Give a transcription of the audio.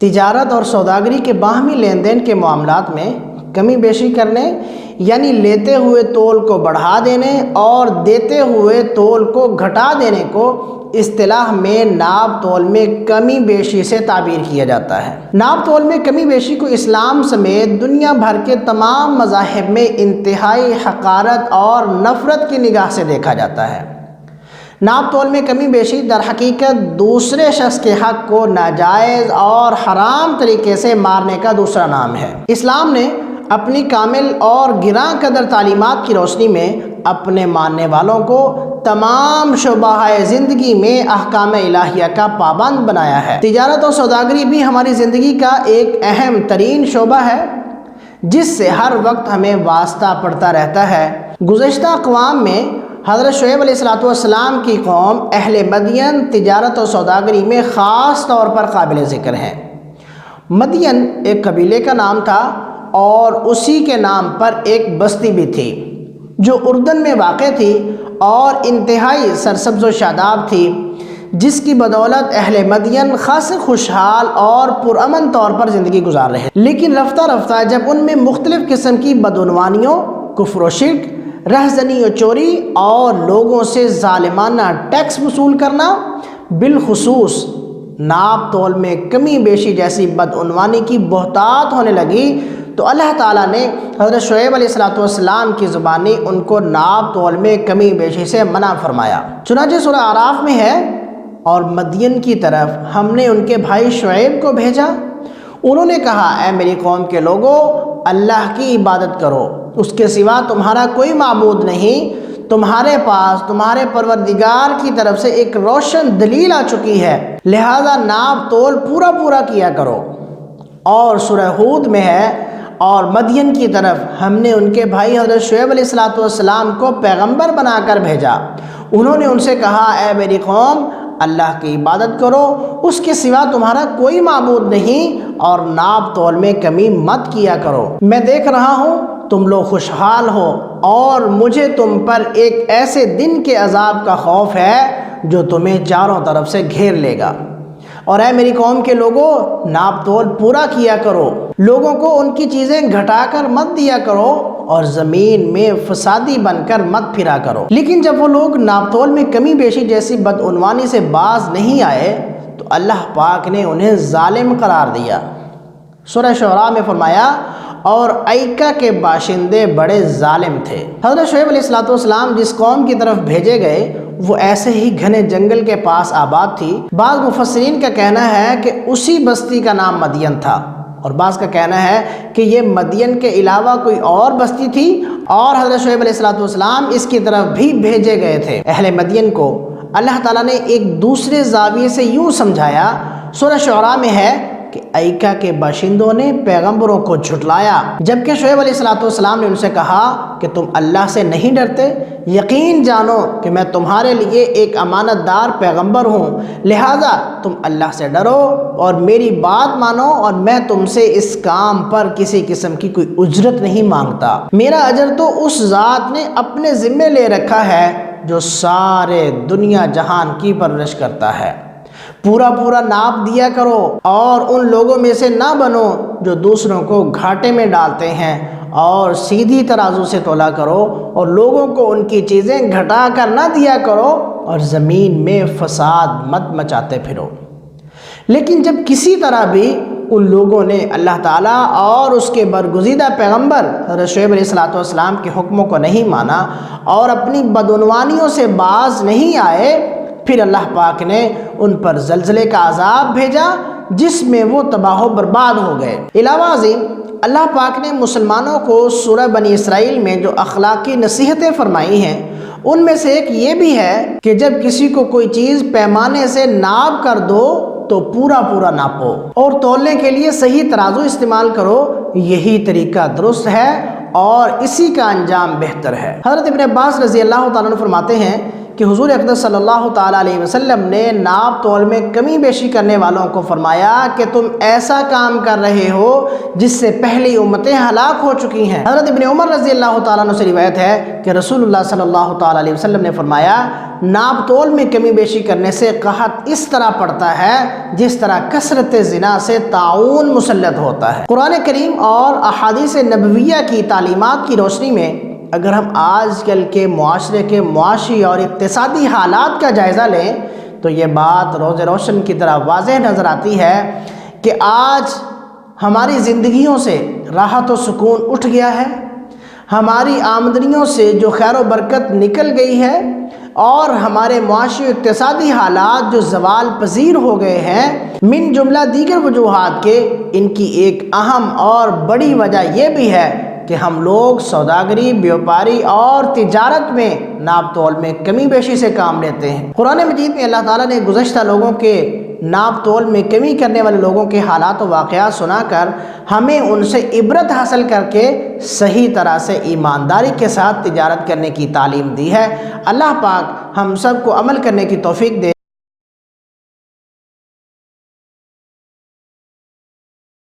تجارت اور سوداگری کے باہمی لین دین کے معاملات میں کمی بیشی کرنے، یعنی لیتے ہوئے تول کو بڑھا دینے اور دیتے ہوئے تول کو گھٹا دینے کو اصطلاح میں ناپ تول میں کمی بیشی سے تعبیر کیا جاتا ہے۔ ناپ تول میں کمی بیشی کو اسلام سمیت دنیا بھر کے تمام مذاہب میں انتہائی حقارت اور نفرت کی نگاہ سے دیکھا جاتا ہے۔ ناپ تول میں کمی بیشی در حقیقت دوسرے شخص کے حق کو ناجائز اور حرام طریقے سے مارنے کا دوسرا نام ہے۔ اسلام نے اپنی کامل اور گراں قدر تعلیمات کی روشنی میں اپنے ماننے والوں کو تمام شعبہ زندگی میں احکام الہیہ کا پابند بنایا ہے۔ تجارت اور سوداگری بھی ہماری زندگی کا ایک اہم ترین شعبہ ہے جس سے ہر وقت ہمیں واسطہ پڑتا رہتا ہے۔ گزشتہ اقوام میں حضرت شعیب علیہ السلام کی قوم اہل مدین تجارت اور سوداگری میں خاص طور پر قابل ذکر ہیں۔ مدین ایک قبیلے کا نام تھا اور اسی کے نام پر ایک بستی بھی تھی جو اردن میں واقع تھی اور انتہائی سرسبز و شاداب تھی، جس کی بدولت اہل مدین خاص خوشحال اور پرامن طور پر زندگی گزار رہے۔ لیکن رفتہ رفتہ جب ان میں مختلف قسم کی بدعنوانیوں، کفر و شرک، رہزنی و چوری اور لوگوں سے ظالمانہ ٹیکس وصول کرنا، بالخصوص ناپ تول میں کمی بیشی جیسی بدعنوانی کی بہتات ہونے لگی، تو اللہ تعالیٰ نے حضرت شعیب علیہ السلام کی زبانی ان کو ناپ تول میں کمی بیشی سے منع فرمایا۔ چنانچہ سورہ اعراف میں ہے، اور مدین کی طرف ہم نے ان کے بھائی شعیب کو بھیجا، انہوں نے کہا اے میری قوم کے لوگو، اللہ کی عبادت کرو، اس کے سوا تمہارا کوئی معبود نہیں، تمہارے پاس تمہارے پروردگار کی طرف سے ایک روشن دلیل آ چکی ہے، لہذا ناپ تول پورا کیا کرو۔ اور سورہ ہود میں ہے، اور مدین کی طرف ہم نے ان کے بھائی حضرت شعیب علیہ السلام کو پیغمبر بنا کر بھیجا، انہوں نے ان سے کہا اے میری قوم، اللہ کی عبادت کرو، اس کے سوا تمہارا کوئی معبود نہیں، اور ناپ تول میں کمی مت کیا کرو۔ میں دیکھ رہا ہوں تم لوگ خوشحال ہو، اور مجھے تم پر ایک ایسے دن کے عذاب کا خوف ہے جو تمہیں چاروں طرف سے گھیر لے گا۔ اور اے میری قوم کے لوگوں، ناپ تول پورا کیا کرو، لوگوں کو ان کی چیزیں گھٹا کر مت دیا کرو، اور زمین میں فسادی بن کر مت پھرا کرو۔ لیکن جب وہ لوگ ناپ تول میں کمی بیشی جیسی بدعنوانی سے باز نہیں آئے تو اللہ پاک نے انہیں ظالم قرار دیا۔ سورہ شعراء میں فرمایا، اور ایکا کے باشندے بڑے ظالم تھے۔ حضرت شعیب علیہ السلام جس قوم کی طرف بھیجے گئے وہ ایسے ہی گھنے جنگل کے پاس آباد تھی۔ بعض مفسرین کا کہنا ہے کہ اسی بستی کا نام مدین تھا، اور بعض کا کہنا ہے کہ یہ مدین کے علاوہ کوئی اور بستی تھی، اور حضرت شعیب علیہ السلام اس کی طرف بھی بھیجے گئے تھے۔ اہل مدین کو اللہ تعالیٰ نے ایک دوسرے زاویے سے یوں سمجھایا۔ سورہ شعراء میں ہے کہ ایکا کے باشندوں نے پیغمبروں کو جھٹلایا، جبکہ شعیب علیہ السلام نے ان سے کہا کہ تم اللہ سے نہیں ڈرتے، یقین جانو کہ میں تمہارے لیے ایک امانت دار پیغمبر ہوں، لہذا تم اللہ سے ڈرو اور میری بات مانو، اور میں تم سے اس کام پر کسی قسم کی کوئی اجرت نہیں مانگتا، میرا اجر تو اس ذات نے اپنے ذمے لے رکھا ہے جو سارے دنیا جہان کی پرورش کرتا ہے۔ پورا ناپ دیا کرو، اور ان لوگوں میں سے نہ بنو جو دوسروں کو گھاٹے میں ڈالتے ہیں، اور سیدھی ترازو سے تولا کرو، اور لوگوں کو ان کی چیزیں گھٹا کر نہ دیا کرو، اور زمین میں فساد مت مچاتے پھرو۔ لیکن جب کسی طرح بھی ان لوگوں نے اللہ تعالیٰ اور اس کے برگزیدہ پیغمبر حضرت شعیب علیہ السلام کے حکموں کو نہیں مانا اور اپنی بدعنوانیوں سے باز نہیں آئے، پھر اللہ پاک نے ان پر زلزلے کا عذاب بھیجا جس میں وہ تباہ و برباد ہو گئے۔ علاوہ ازیں اللہ پاک نے مسلمانوں کو سورہ بنی اسرائیل میں جو اخلاقی نصیحتیں فرمائی ہیں ان میں سے ایک یہ بھی ہے کہ جب کسی کو کوئی چیز پیمانے سے ناپ کر دو تو پورا ناپو، اور تولنے کے لیے صحیح ترازو استعمال کرو، یہی طریقہ درست ہے اور اسی کا انجام بہتر ہے۔ حضرت ابن عباس رضی اللہ تعالیٰ عنہ فرماتے ہیں کہ حضور اقدس صلی اللہ تعالیٰ علیہ وسلم نے ناپ تول میں کمی بیشی کرنے والوں کو فرمایا کہ تم ایسا کام کر رہے ہو جس سے پہلی امتیں ہلاک ہو چکی ہیں۔ حضرت ابن عمر رضی اللہ تعالیٰ عنہ سے روایت ہے کہ رسول اللہ صلی اللہ تعالیٰ علیہ وسلم نے فرمایا ناپ تول میں کمی بیشی کرنے سے قحط اس طرح پڑتا ہے جس طرح کثرت زنا سے طاعون مسلط ہوتا ہے۔ قرآن کریم اور احادیث نبویہ کی تعلیمات کی روشنی میں اگر ہم آج کل کے معاشرے کے معاشی اور اقتصادی حالات کا جائزہ لیں تو یہ بات روز روشن کی طرح واضح نظر آتی ہے کہ آج ہماری زندگیوں سے راحت و سکون اٹھ گیا ہے، ہماری آمدنیوں سے جو خیر و برکت نکل گئی ہے، اور ہمارے معاشی و اقتصادی حالات جو زوال پذیر ہو گئے ہیں، من جملہ دیگر وجوہات کے ان کی ایک اہم اور بڑی وجہ یہ بھی ہے کہ ہم لوگ سوداگری، بیوپاری اور تجارت میں ناپ تول میں کمی بیشی سے کام لیتے ہیں۔ قرآن مجید میں اللہ تعالیٰ نے گزشتہ لوگوں کے ناپ تول میں کمی کرنے والے لوگوں کے حالات و واقعات سنا کر ہمیں ان سے عبرت حاصل کر کے صحیح طرح سے ایمانداری کے ساتھ تجارت کرنے کی تعلیم دی ہے۔ اللہ پاک ہم سب کو عمل کرنے کی توفیق دے۔